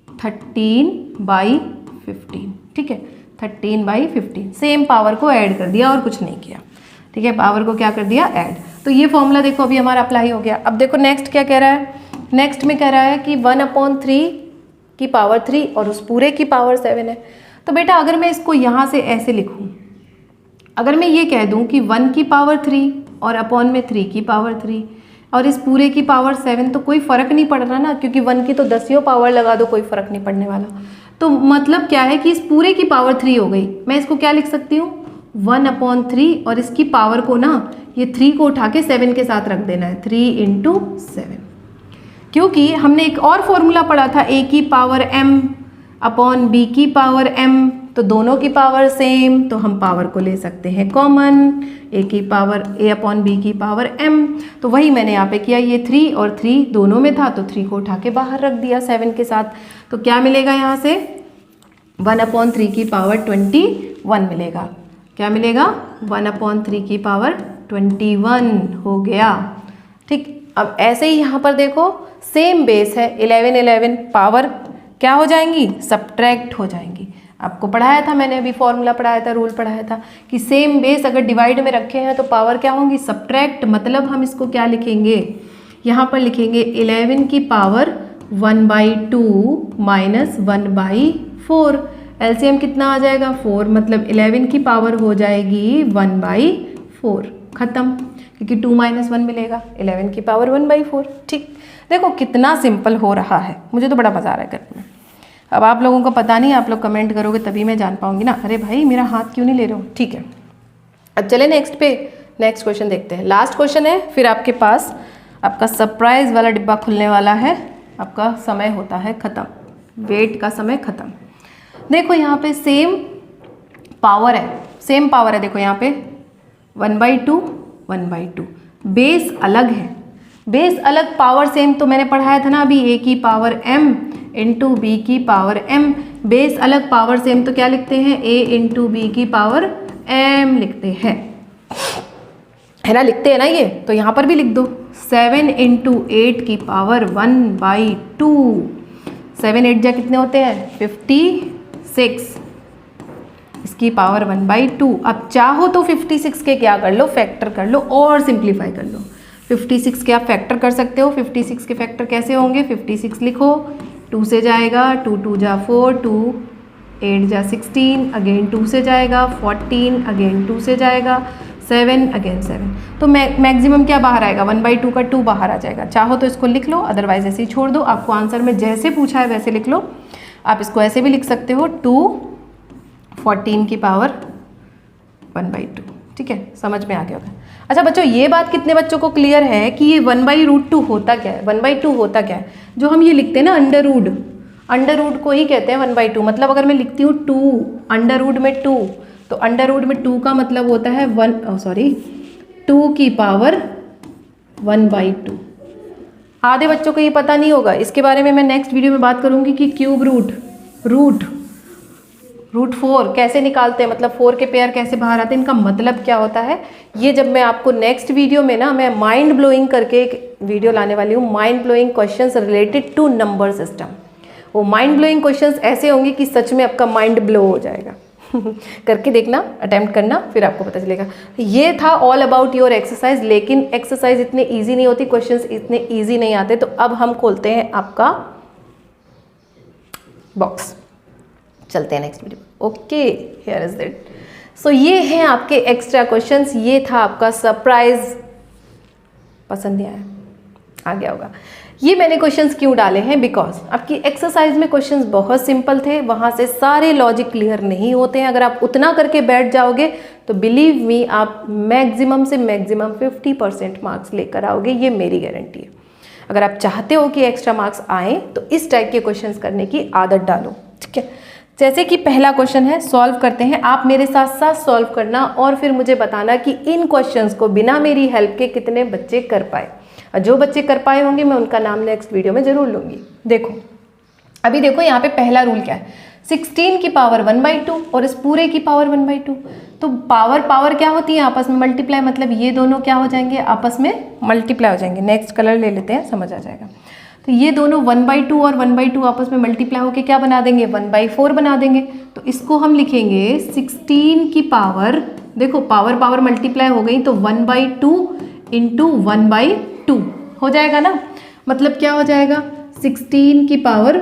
13/15, ठीक है। 13/15 सेम पावर को ऐड कर दिया और कुछ नहीं किया, ठीक है। पावर को क्या कर दिया, ऐड। तो ये फॉर्मूला देखो अभी हमारा अप्लाई हो गया। अब देखो नेक्स्ट क्या कह रहा है, नेक्स्ट में कह रहा है कि 1/3 की पावर 3 और उस पूरे की पावर 7 है। तो बेटा अगर मैं इसको यहाँ से ऐसे लिखूँ, अगर मैं ये कह दूँ कि 1 की पावर 3 और अपॉन में 3 की पावर 3 और इस पूरे की पावर 7, तो कोई फ़र्क नहीं पड़ रहा ना, क्योंकि 1 की तो 10वीं पावर लगा दो, कोई फ़र्क नहीं पड़ने वाला। तो मतलब क्या है कि इस पूरे की पावर 3 हो गई। मैं इसको क्या लिख सकती हूँ, 1/3 और इसकी पावर को ना ये 3 को उठा के 7 के साथ रख देना है, 3 × 7। क्योंकि हमने एक और फॉर्मूला पढ़ा था a की पावर m अपॉन b की पावर m, तो दोनों की पावर सेम, तो हम पावर को ले सकते हैं कॉमन, a की पावर a अपॉन b की पावर m। तो वही मैंने यहाँ पे किया, ये 3 और 3 दोनों में था, तो 3 को उठा के बाहर रख दिया 7 के साथ। तो क्या मिलेगा यहाँ से, 1/3 की पावर 21 मिलेगा। क्या मिलेगा, 1/3 की पावर 21 हो गया, ठीक। अब ऐसे ही यहाँ पर देखो सेम बेस है, 11 11 पावर क्या हो जाएंगी, सब्ट्रैक्ट हो जाएंगी। आपको पढ़ाया था मैंने, अभी फॉर्मूला पढ़ाया था, रूल पढ़ाया था कि सेम बेस अगर डिवाइड में रखे हैं तो पावर क्या होंगी, सब्ट्रैक्ट। मतलब हम इसको क्या लिखेंगे, यहाँ पर लिखेंगे 11 की पावर 1/2 माइनस 1/4। एलसीएम कितना आ जाएगा 4, मतलब 11 की पावर हो जाएगी 1/4। खत्म, क्योंकि 2 - 1 मिलेगा, 11 की पावर 1/4। ठीक, देखो कितना सिंपल हो रहा है, मुझे तो बड़ा मज़ा आ रहा है करने में। अब आप लोगों को पता नहीं, आप लोग कमेंट करोगे तभी मैं जान पाऊंगी ना। अरे भाई मेरा हाथ क्यों नहीं ले रहे हो। ठीक है, अब चले नेक्स्ट पे, नेक्स्ट क्वेश्चन देखते हैं। लास्ट क्वेश्चन है, फिर आपके पास आपका सरप्राइज वाला डिब्बा खुलने वाला है। आपका समय होता है ख़त्म, वेट का समय ख़त्म। देखो यहाँ पे सेम पावर है, सेम पावर है। देखो यहाँ पे 1/2 1/2, बेस अलग है, बेस अलग, पावर सेम। तो मैंने पढ़ाया था ना अभी, a की पावर m इंटू बी की पावर m। बेस अलग पावर सेम, तो क्या लिखते हैं a इंटू बी की पावर m लिखते हैं, है ना, लिखते हैं ना ये। तो यहाँ पर भी लिख दो 7 इंटू 8 की पावर 1/2। 7 8 जा कितने होते हैं 56, इसकी पावर 1/2। अब चाहो तो 56 के क्या कर लो, फैक्टर कर लो और सिंप्लीफाई कर लो। 56 के आप फैक्टर कर सकते हो। 56 के फैक्टर कैसे होंगे, 56 लिखो, 2 से जाएगा, 2 2 जा 4, 2 8 जा 16, अगेन 2 से जाएगा, 14 अगेन 2 से जाएगा, 7 अगेन 7। तो मैक्सिमम क्या बाहर आएगा, 1/2 का 2 बाहर आ जाएगा। चाहो तो इसको लिख लो, अदरवाइज ऐसे ही छोड़ दो। आपको आंसर में जैसे पूछा है वैसे लिख लो। आप इसको ऐसे भी लिख सकते हो, 2 14 की पावर 1/2। ठीक है, समझ में आ गया होगा। अच्छा बच्चों, ये बात कितने बच्चों को क्लियर है कि ये 1/√2 होता क्या है, 1/2 होता क्या है। जो हम ये लिखते हैं ना अंडर रूट को ही कहते हैं 1/2। मतलब अगर मैं लिखती हूँ 2 अंडर रूट में 2, तो अंडर रूट में 2 का मतलब होता है 2 की पावर 1/2। आधे बच्चों को ये पता नहीं होगा, इसके बारे में मैं नेक्स्ट वीडियो में बात करूँगी कि क्यूब रूट 4 कैसे निकालते हैं, मतलब 4 के पेयर कैसे बाहर आते हैं, इनका मतलब क्या होता है। ये जब मैं आपको नेक्स्ट वीडियो में ना, मैं माइंड ब्लोइंग करके एक वीडियो लाने वाली हूँ, mind blowing questions related to number system. वो माइंड ब्लोइंग क्वेश्चंस ऐसे होंगे कि सच में आपका माइंड ब्लो हो जाएगा। करके देखना, अटेम्प्ट करना, फिर आपको पता चलेगा। ये था ऑल अबाउट योर एक्सरसाइज। लेकिन एक्सरसाइज इतने ईजी नहीं होती, क्वेश्चंस इतने ईजी नहीं आते। तो अब हम खोलते हैं आपका बॉक्स, चलते हैं next video. Okay, here is it. So ये हैं आपके एक्स्ट्रा क्वेश्चंस। ये था आपका सरप्राइज। पसंद नहीं आया, आ गया होगा। ये मैंने क्वेश्चंस क्यों डाले हैं, बिकॉज आपकी एक्सरसाइज में क्वेश्चंस बहुत सिंपल थे, वहाँ से सारे लॉजिक क्लियर नहीं होते हैं। अगर आप उतना करके बैठ जाओगे तो बिलीव मी, आप मैक्सिमम से मैक्सिमम 50% मार्क्स लेकर आओगे, ये मेरी गारंटी है। अगर आप चाहते हो कि एक्स्ट्रा मार्क्स आएँ तो इस टाइप के क्वेश्चंस करने की आदत डालो। ठीक है, जैसे कि पहला क्वेश्चन है, सॉल्व करते हैं। आप मेरे साथ साथ सॉल्व करना और फिर मुझे बताना कि इन क्वेश्चंस को बिना मेरी हेल्प के कितने बच्चे कर पाए। और जो बच्चे कर पाए होंगे मैं उनका नाम नेक्स्ट वीडियो में जरूर लूँगी। देखो अभी देखो यहाँ पे पहला रूल क्या है, 16 की पावर 1/2 और इस पूरे की पावर 1/2। तो पावर क्या होती है, आपस में मल्टीप्लाई, मतलब ये दोनों क्या हो जाएंगे, आपस में मल्टीप्लाई हो जाएंगे। नेक्स्ट कलर ले लेते हैं, समझ आ जाएगा। तो ये दोनों 1/2 और 1/2 आपस में मल्टीप्लाई होके क्या बना देंगे, 1/4 बना देंगे। तो इसको हम लिखेंगे 16 की पावर, देखो पावर मल्टीप्लाई हो गई तो 1/2 इंटू 1/2 हो जाएगा ना। मतलब क्या हो जाएगा, 16 की पावर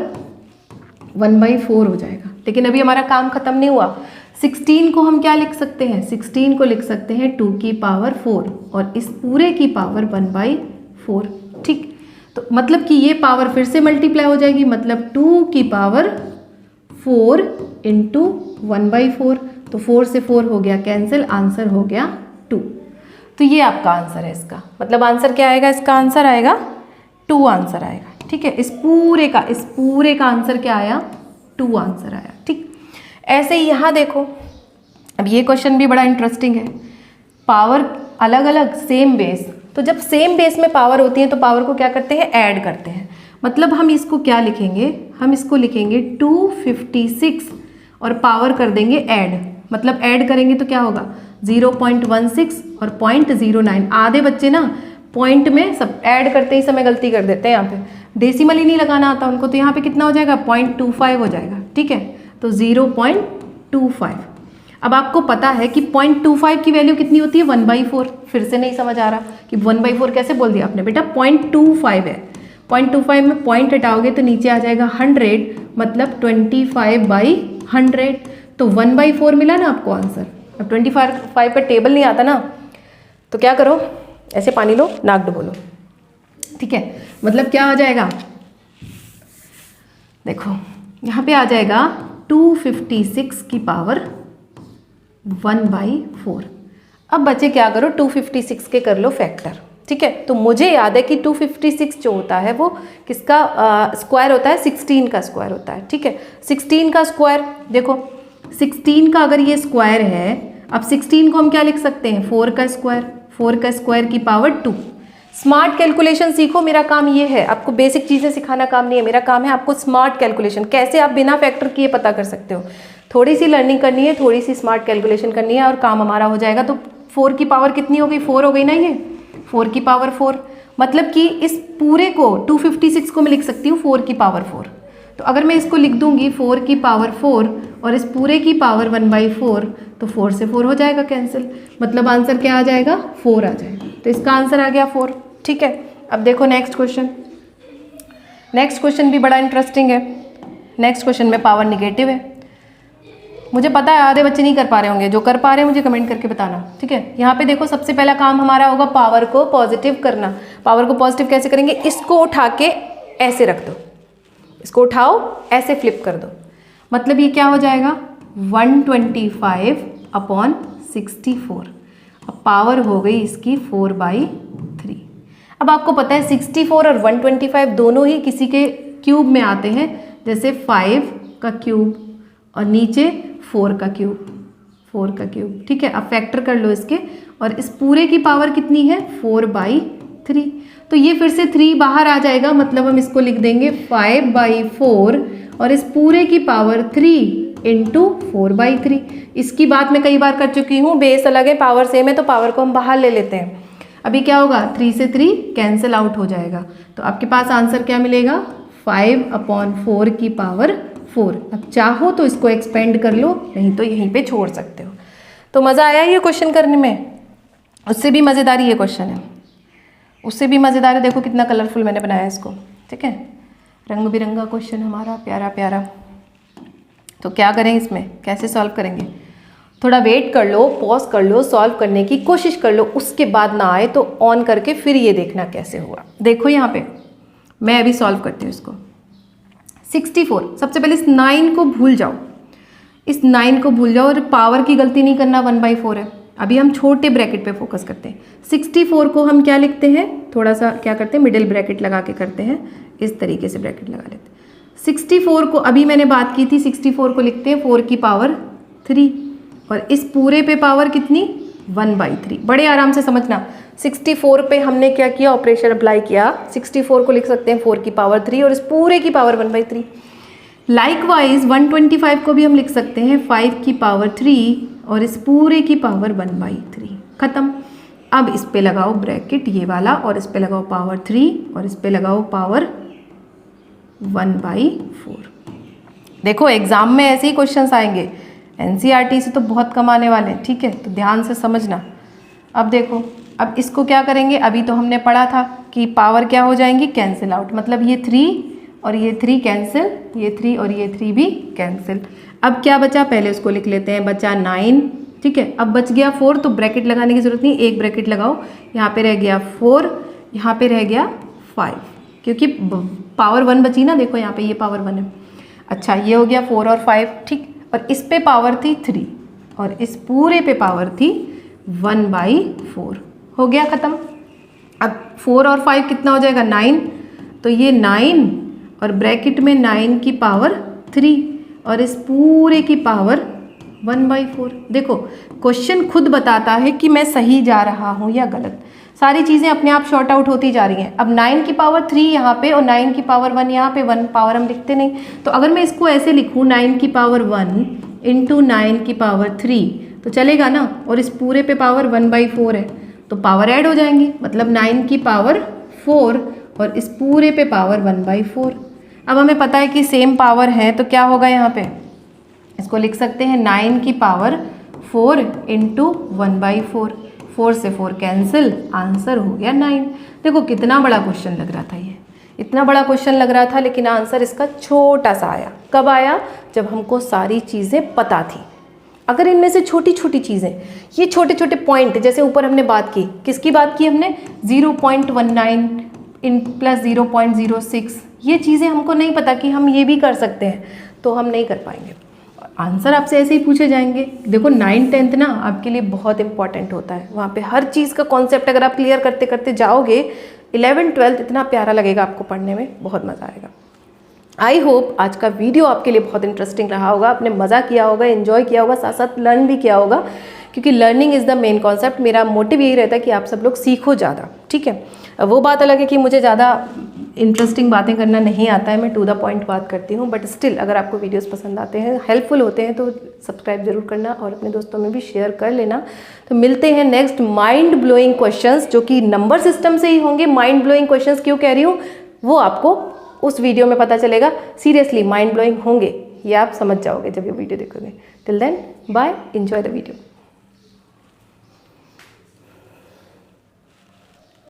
1/4 हो जाएगा। लेकिन अभी हमारा काम खत्म नहीं हुआ। 16 को हम क्या लिख सकते हैं, 16 को लिख सकते हैं 2 की पावर 4 और इस पूरे की पावर 1/4। ठीक, तो मतलब कि ये पावर फिर से मल्टीप्लाई हो जाएगी, मतलब 2 की पावर 4 इंटू 1/4। तो 4 से 4 हो गया कैंसिल, आंसर हो गया 2। तो ये आपका आंसर है इसका। मतलब आंसर क्या आएगा, इसका आंसर आएगा 2 आंसर आएगा। ठीक है, इस पूरे का आंसर क्या आया, 2 आंसर आया। ठीक, ऐसे ही यहाँ देखो, अब ये क्वेश्चन भी बड़ा इंटरेस्टिंग है। पावर अलग अलग सेम बेस, तो जब सेम बेस में पावर होती है तो पावर को क्या करते हैं, ऐड करते हैं। मतलब हम इसको क्या लिखेंगे, हम इसको लिखेंगे 256 और पावर कर देंगे ऐड। मतलब ऐड करेंगे तो क्या होगा 0.16 और 0.09। आधे बच्चे ना पॉइंट में सब ऐड करते ही समय गलती कर देते हैं, यहाँ पे डेसिमल ही नहीं लगाना आता उनको। तो यहाँ पे कितना हो जाएगा, 0.25 हो जाएगा। ठीक है, तो 0.25। अब आपको पता है कि 0.25 की वैल्यू कितनी होती है, 1/4। फिर से नहीं समझ आ रहा कि 1/4 कैसे बोल दिया आपने, बेटा 0.25 है। 0.25 में पॉइंट हटाओगे तो नीचे आ जाएगा 100, मतलब 25/100। तो 1/4 मिला ना आपको आंसर। अब 25 पर टेबल नहीं आता ना, तो क्या करो, ऐसे पानी लो, नाक डुबो लो, ठीक है। मतलब क्या आ जाएगा, देखो यहाँ पे आ जाएगा 256 की पावर 1/4। अब बच्चे क्या करो, 256 के कर लो फैक्टर, ठीक है। तो मुझे याद है कि 256 जो होता है वो किसका स्क्वायर होता है, 16 का स्क्वायर होता है, ठीक है। 16 का स्क्वायर, देखो 16 का अगर ये स्क्वायर है, अब 16 को हम क्या लिख सकते हैं, 4 का स्क्वायर, 4 का स्क्वायर की पावर 2। स्मार्ट कैलकुलेशन सीखो, मेरा काम ये है, आपको बेसिक चीज़ें सिखाना काम नहीं है, मेरा काम है आपको स्मार्ट कैलकुलेशन कैसे आप बिना फैक्टर किए पता कर सकते हो। थोड़ी सी लर्निंग करनी है, थोड़ी सी स्मार्ट कैलकुलेशन करनी है और काम हमारा हो जाएगा। तो 4 की पावर कितनी हो गई, 4 हो गई ना, ये 4 की पावर 4, मतलब कि इस पूरे को 256 को मैं लिख सकती हूँ 4 की पावर 4। तो अगर मैं इसको लिख दूंगी 4 की पावर 4 और इस पूरे की पावर 1/4, तो 4 से 4 हो जाएगा कैंसिल, मतलब आंसर क्या आ जाएगा, 4 आ जाएगा। तो इसका आंसर आ गया 4, ठीक है। अब देखो नेक्स्ट क्वेश्चन, नेक्स्ट क्वेश्चन भी बड़ा इंटरेस्टिंग है। नेक्स्ट क्वेश्चन में पावर निगेटिव है। मुझे पता है आधे बच्चे नहीं कर पा रहे होंगे, जो कर पा रहे हैं मुझे कमेंट करके बताना, ठीक है। यहाँ पे देखो सबसे पहला काम हमारा होगा पावर को पॉजिटिव करना। पावर को पॉजिटिव कैसे करेंगे, इसको उठा के ऐसे रख दो, इसको उठाओ ऐसे फ्लिप कर दो, मतलब ये क्या हो जाएगा 125/64। अब पावर हो गई इसकी 4/3। अब आपको पता है 64 और 125 दोनों ही किसी के क्यूब में आते हैं, जैसे 5 का क्यूब और नीचे 4 का क्यूब, 4 का क्यूब, ठीक है। अब फैक्टर कर लो इसके, और इस पूरे की पावर कितनी है 4/3। तो ये फिर से 3 बाहर आ जाएगा, मतलब हम इसको लिख देंगे 5/4 और इस पूरे की पावर 3 इंटू 4/3। इसकी बात मैं कई बार कर चुकी हूँ, बेस अलग है पावर सेम है, तो पावर को हम बाहर ले लेते हैं। अभी क्या होगा, 3 से 3 कैंसिल आउट हो जाएगा, तो आपके पास आंसर क्या मिलेगा 5/4 की पावर 4। अब चाहो तो इसको एक्सपेंड कर लो, नहीं तो यहीं पे छोड़ सकते हो। तो मज़ा आया ये क्वेश्चन करने में, उससे भी मज़ेदार ये क्वेश्चन है, उससे भी मज़ेदार है। देखो कितना कलरफुल मैंने बनाया इसको, ठीक है, रंग बिरंगा क्वेश्चन हमारा प्यारा प्यारा। तो क्या करें इसमें, कैसे सॉल्व करेंगे, थोड़ा वेट कर लो, पॉज कर लो, सॉल्व करने की कोशिश कर लो, उसके बाद ना आए तो ऑन करके फिर ये देखना कैसे हुआ। देखो यहाँ पे मैं अभी सॉल्व करती हूँ इसको। 64, सबसे पहले इस 9 को भूल जाओ, इस 9 को भूल जाओ और पावर की गलती नहीं करना, 1/4 है। अभी हम छोटे ब्रैकेट पे फोकस करते हैं। 64 को हम क्या लिखते हैं, थोड़ा सा क्या करते हैं, मिडिल ब्रैकेट लगा के करते हैं, इस तरीके से ब्रैकेट लगा लेते हैं। 64 को अभी मैंने बात की थी, 64 को लिखते हैं 4 की पावर 3 और इस पूरे पे पावर कितनी 1/3। बड़े आराम से समझना, 64 पे हमने क्या किया, ऑपरेशन अप्लाई किया। 64 को लिख सकते हैं 4 की पावर 3 और इस पूरे की पावर 1/3। लाइकवाइज 125 को भी हम लिख सकते हैं 5 की पावर 3 और इस पूरे की पावर 1/3। खत्म। अब इस पे लगाओ ब्रैकेट ये वाला और इस पे लगाओ पावर 3 और इस पे लगाओ पावर 1/4। देखो एग्जाम में ऐसे ही क्वेश्चंस आएंगे, एनसीईआरटी से तो बहुत कम आने वाले हैं, ठीक है, तो ध्यान से समझना। अब देखो, अब इसको क्या करेंगे, अभी तो हमने पढ़ा था कि पावर क्या हो जाएंगी, कैंसिल आउट, मतलब ये 3 और ये 3 कैंसिल, ये 3 और ये 3 भी कैंसिल। अब क्या बचा, पहले उसको लिख लेते हैं, बचा 9, ठीक है। अब बच गया 4, तो ब्रैकेट लगाने की जरूरत नहीं, एक ब्रैकेट लगाओ, यहाँ पे रह गया 4, यहाँ पे रह गया 5, क्योंकि पावर 1 बची ना, देखो यहाँ पे ये पावर 1 है। अच्छा, ये हो गया 4 और 5, ठीक, और इस पे पावर थी 3 और इस पूरे पे पावर थी 1/4। हो गया ख़त्म। अब 4 और 5 कितना हो जाएगा 9, तो ये 9 और ब्रैकेट में 9 की पावर 3 और इस पूरे की पावर 1/4। देखो क्वेश्चन खुद बताता है कि मैं सही जा रहा हूँ या गलत, सारी चीज़ें अपने आप शॉर्ट आउट होती जा रही हैं। अब 9 की पावर 3 यहाँ पे और 9 की पावर 1 यहाँ पे, 1 पावर हम लिखते नहीं, तो अगर मैं इसको ऐसे लिखूँ 9 की पावर 1 इंटू 9 की पावर 3 तो चलेगा ना, और इस पूरे पे पावर 1/4 है तो पावर ऐड हो जाएंगी, मतलब 9 की पावर 4 और इस पूरे पे पावर 1/4। अब हमें पता है कि सेम पावर है तो क्या होगा, यहाँ पे इसको लिख सकते हैं 9 की पावर 4 इंटू 1/4, 4 से 4 कैंसिल, आंसर हो गया 9। देखो कितना बड़ा क्वेश्चन लग रहा था ये, इतना बड़ा क्वेश्चन लग रहा था लेकिन आंसर इसका छोटा सा आया। कब आया? जब हमको सारी चीज़ें पता थी। अगर इनमें से छोटी छोटी चीज़ें, ये छोटे छोटे पॉइंट, जैसे ऊपर हमने बात की, किसकी बात की हमने? 0.19 इन प्लस 0.06, ये चीज़ें हमको नहीं पता कि हम ये भी कर सकते हैं, तो हम नहीं कर पाएंगे। आंसर आपसे ऐसे ही पूछे जाएंगे। देखो 9th 10th ना आपके लिए बहुत इंपॉर्टेंट होता है, वहाँ पे हर चीज़ का कॉन्सेप्ट अगर आप क्लियर करते करते जाओगे, 11th 12th इतना प्यारा लगेगा आपको पढ़ने में, बहुत मज़ा आएगा। आई होप आज का वीडियो आपके लिए बहुत इंटरेस्टिंग रहा होगा, आपने मज़ा किया होगा, एंजॉय किया होगा, साथ साथ लर्न भी किया होगा, क्योंकि learning is the main concept. मेरा मोटिव यही रहता है कि आप सब लोग सीखो ज़्यादा, ठीक है। वो बात अलग है कि मुझे ज़्यादा इंटरेस्टिंग बातें करना नहीं आता है, मैं टू द पॉइंट बात करती हूँ, बट स्टिल अगर आपको वीडियोस पसंद आते हैं, हेल्पफुल होते हैं, तो सब्सक्राइब जरूर करना और अपने दोस्तों में भी शेयर कर लेना। तो मिलते हैं नेक्स्ट माइंड ब्लोइंग क्वेश्चंस, जो कि नंबर सिस्टम से ही होंगे। माइंड ब्लोइंग क्वेश्चंस क्यों कह रही हूँ वो आपको उस वीडियो में पता चलेगा। सीरियसली माइंड ब्लोइंग होंगे, ये आप समझ जाओगे जब ये वीडियो देखोगे। Till then bye, enjoy the video.